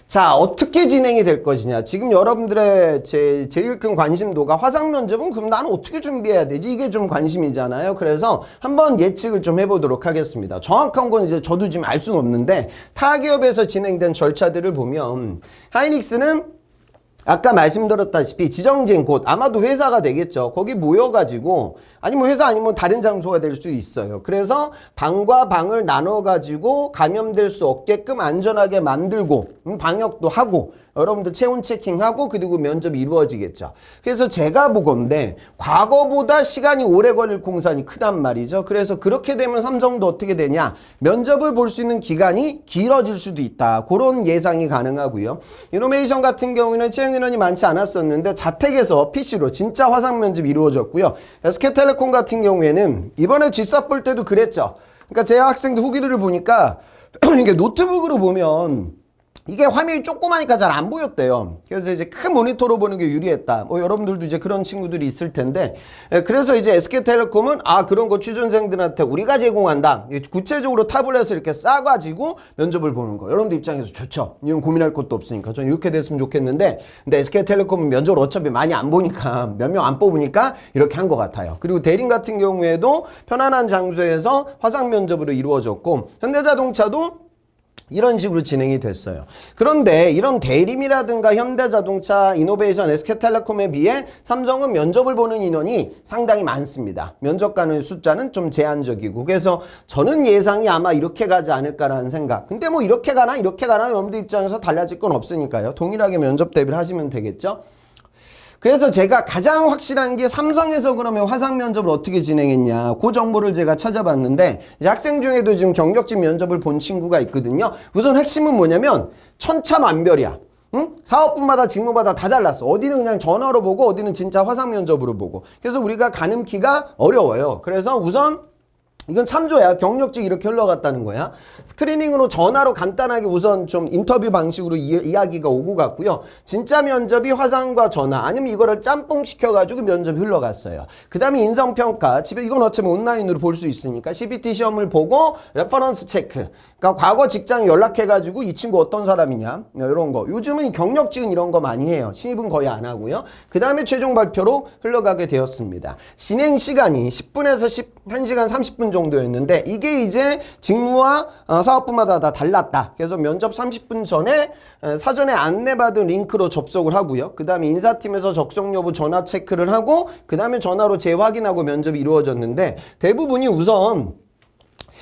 자, 어떻게 진행이 될 것이냐. 지금 여러분들의 제일 큰 관심도가 화상 면접은 그럼 나는 어떻게 준비해야 되지? 이게 좀 관심이잖아요. 그래서 한번 예측을 좀 해보도록 하겠습니다. 정확한 건 이제 저도 지금 알 수는 없는데 타 기업에서 진행된 절차들을 보면 하이닉스는 아까 말씀드렸다시피 지정된 곳, 아마도 회사가 되겠죠. 거기 모여가지고, 아니면 회사 아니면 다른 장소가 될 수도 있어요. 그래서 방과 방을 나눠가지고 감염될 수 없게끔 안전하게 만들고, 방역도 하고, 여러분들 체온 체킹하고, 그리고 면접이 이루어지겠죠. 그래서 제가 보건데, 과거보다 시간이 오래 걸릴 공산이 크단 말이죠. 그래서 그렇게 되면 삼성도 어떻게 되냐? 면접을 볼 수 있는 기간이 길어질 수도 있다. 그런 예상이 가능하고요. 이노베이션 같은 경우는 채용 인원이 많지 않았었는데 자택에서 PC로 진짜 화상 면접이 이루어졌고요. SK텔레콤 같은 경우에는 이번에 G사 볼 때도 그랬죠. 그러니까 제 학생들 후기들을 보니까 이게 노트북으로 보면 이게 화면이 조그마니까 잘 안 보였대요. 그래서 이제 큰 모니터로 보는 게 유리했다. 뭐 여러분들도 이제 그런 친구들이 있을 텐데, 그래서 이제 SK텔레콤은 그런 거 취준생들한테 우리가 제공한다. 구체적으로 타블렛을 이렇게 싸가지고 면접을 보는 거. 여러분들 입장에서 좋죠. 이건 고민할 것도 없으니까. 저는 이렇게 됐으면 좋겠는데, 근데 SK텔레콤은 면접을 어차피 많이 안 보니까, 몇 명 안 뽑으니까 이렇게 한 것 같아요. 그리고 대림 같은 경우에도 편안한 장소에서 화상 면접으로 이루어졌고, 현대자동차도 이런 식으로 진행이 됐어요. 그런데 이런 대림이라든가 현대자동차, 이노베이션, SK텔레콤에 비해 삼성은 면접을 보는 인원이 상당히 많습니다. 면접 가는 숫자는 좀 제한적이고, 그래서 저는 예상이 아마 이렇게 가지 않을까라는 생각. 근데 뭐 이렇게 가나 여러분들 입장에서 달라질 건 없으니까요. 동일하게 면접 대비를 하시면 되겠죠. 그래서 제가 가장 확실한 게 삼성에서 그러면 화상 면접을 어떻게 진행했냐, 그 정보를 제가 찾아봤는데, 학생 중에도 지금 경력직 면접을 본 친구가 있거든요. 우선 핵심은 뭐냐면 천차만별이야. 응? 사업부마다 직무마다 다 달랐어. 어디는 그냥 전화로 보고 어디는 진짜 화상 면접으로 보고. 그래서 우리가 가늠키가 어려워요. 그래서 우선 이건 참조야. 경력직 이렇게 흘러갔다는 거야. 스크리닝으로 전화로 간단하게 우선 좀 인터뷰 방식으로 이야기가 오고 갔고요. 진짜 면접이 화상과 전화, 아니면 이거를 짬뽕 시켜가지고 면접이 흘러갔어요. 그 다음에 인성평가, 집에 이건 어차피 온라인으로 볼 수 있으니까 CBT 시험을 보고 레퍼런스 체크, 그러니까 과거 직장에 연락해가지고 이 친구 어떤 사람이냐, 이런 거. 요즘은 이 경력직은 이런 거 많이 해요. 신입은 거의 안 하고요. 그 다음에 최종 발표로 흘러가게 되었습니다. 진행 시간이 10분에서 1시간 30분 정도였는데, 이게 이제 직무와 사업부마다 다 달랐다. 그래서 면접 30분 전에 사전에 안내받은 링크로 접속을 하고요. 그 다음에 인사팀에서 적성 여부 전화 체크를 하고, 그 다음에 전화로 재확인하고 면접이 이루어졌는데, 대부분이 우선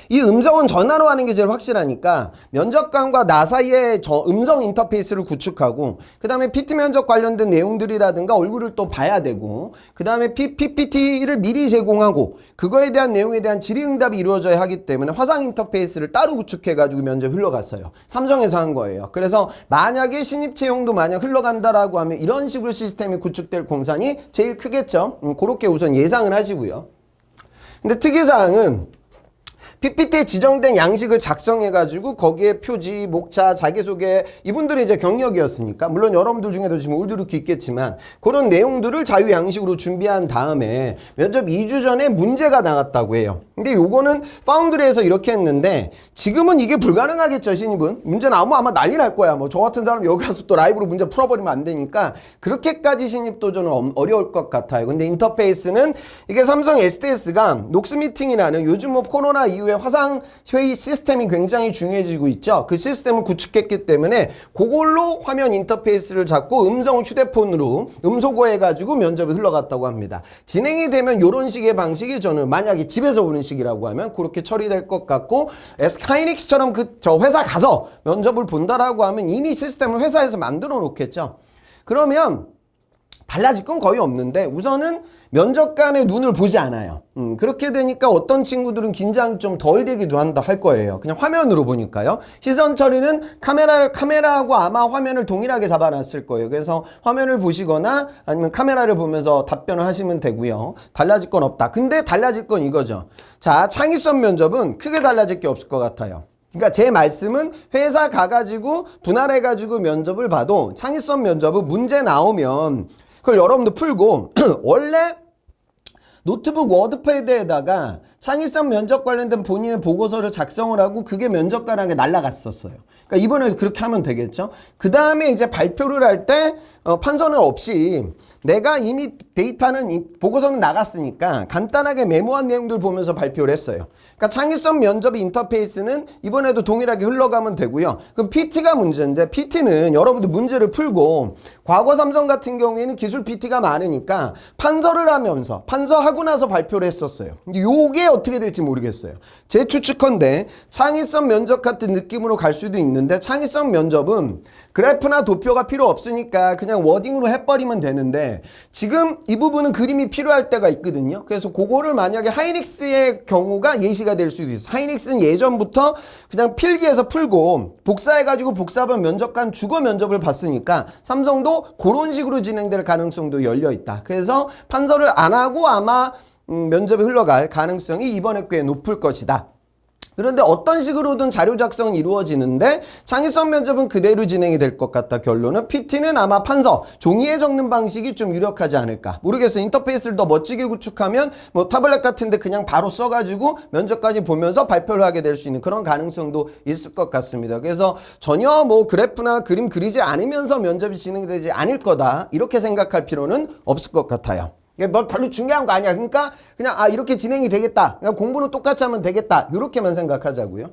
이 음성은 전화로 하는 게 제일 확실하니까 면접관과 나 사이에 음성 인터페이스를 구축하고, 그 다음에 PT 면접 관련된 내용들이라든가 얼굴을 또 봐야 되고, 그 다음에 PPT를 미리 제공하고, 그거에 대한 내용에 대한 질의응답이 이루어져야 하기 때문에 화상 인터페이스를 따로 구축해가지고 면접 흘러갔어요. 삼성에서 한 거예요. 그래서 만약에 신입 채용도 만약 흘러간다라고 하면 이런 식으로 시스템이 구축될 공산이 제일 크겠죠. 그렇게 우선 예상을 하시고요. 근데 특이사항은 PPT에 지정된 양식을 작성해가지고 거기에 표지, 목차, 자기소개, 이분들이 이제 경력이었으니까, 물론 여러분들 중에도 지금 올드루키 있겠지만 그런 내용들을 자유 양식으로 준비한 다음에 면접 2주 전에 문제가 나갔다고 해요. 근데 요거는 파운드리에서 이렇게 했는데, 지금은 이게 불가능하겠죠. 신입은 문제 나오면 아마 난리 날 거야. 뭐 저 같은 사람 여기 가서 또 라이브로 문제 풀어버리면 안 되니까 그렇게까지 신입도 저는 어려울 것 같아요. 근데 인터페이스는 이게 삼성 SDS가 녹스 미팅이라는, 요즘 뭐 코로나 이후에 화상 회의 시스템이 굉장히 중요해지고 있죠. 그 시스템을 구축했기 때문에 그걸로 화면 인터페이스를 잡고 음성 휴대폰으로 음소거해가지고 면접이 흘러갔다고 합니다. 진행이 되면 이런 식의 방식이, 저는 만약에 집에서 오는 식이라고 하면 그렇게 처리될 것 같고, SK하이닉스처럼 저 회사 가서 면접을 본다라고 하면 이미 시스템을 회사에서 만들어 놓겠죠. 그러면 달라질 건 거의 없는데, 우선은 면접관의 눈을 보지 않아요. 그렇게 되니까 어떤 친구들은 긴장이 좀 덜 되기도 할 거예요. 그냥 화면으로 보니까요. 시선 처리는 카메라하고 아마 화면을 동일하게 잡아놨을 거예요. 그래서 화면을 보시거나 아니면 카메라를 보면서 답변을 하시면 되고요. 달라질 건 없다. 근데 달라질 건 이거죠. 자, 창의성 면접은 크게 달라질 게 없을 것 같아요. 그러니까 제 말씀은 회사 가가지고 분할해가지고 면접을 봐도 창의성 면접은 문제 나오면 그걸 여러분들 풀고 원래 노트북 워드패드에다가 창의성 면접 관련된 본인의 보고서를 작성을 하고 그게 면접관에게 날라갔었어요. 그러니까 이번에 그렇게 하면 되겠죠. 그 다음에 이제 발표를 할 때 판서는 없이 내가 이미 데이터는 보고서는 나갔으니까 간단하게 메모한 내용들 보면서 발표를 했어요. 그러니까 창의성 면접 인터페이스는 이번에도 동일하게 흘러가면 되고요. 그럼 PT가 문제인데 PT는 여러분들 문제를 풀고 과거 삼성 같은 경우에는 기술 PT가 많으니까 판서를 하면서 판서하고 나서 발표를 했었어요. 요게 어떻게 될지 모르겠어요. 제 추측컨대 창의성 면접 같은 느낌으로 갈 수도 있는데 창의성 면접은 그래프나 도표가 필요 없으니까 그냥 워딩으로 해버리면 되는데 지금 이 부분은 그림이 필요할 때가 있거든요. 그래서 그거를 만약에 하이닉스의 경우가 예시가 될 수도 있어요. 하이닉스는 예전부터 그냥 필기해서 풀고 복사해가지고 복사본 면접관 주거 면접을 봤으니까 삼성도 그런 식으로 진행될 가능성도 열려있다. 그래서 판서를 안 하고 아마 면접이 흘러갈 가능성이 이번에 꽤 높을 것이다. 그런데 어떤 식으로든 자료 작성은 이루어지는데 창의성 면접은 그대로 진행이 될 것 같다. 결론은 PT는 아마 판서, 종이에 적는 방식이 좀 유력하지 않을까. 모르겠어요. 인터페이스를 더 멋지게 구축하면 뭐 타블렛 같은데 그냥 바로 써가지고 면접까지 보면서 발표를 하게 될 수 있는 그런 가능성도 있을 것 같습니다. 그래서 전혀 뭐 그래프나 그림 그리지 않으면서 면접이 진행되지 않을 거다. 이렇게 생각할 필요는 없을 것 같아요. 뭐 별로 중요한 거 아니야. 그러니까 그냥 이렇게 진행이 되겠다. 그냥 공부는 똑같이 하면 되겠다. 이렇게만 생각하자고요.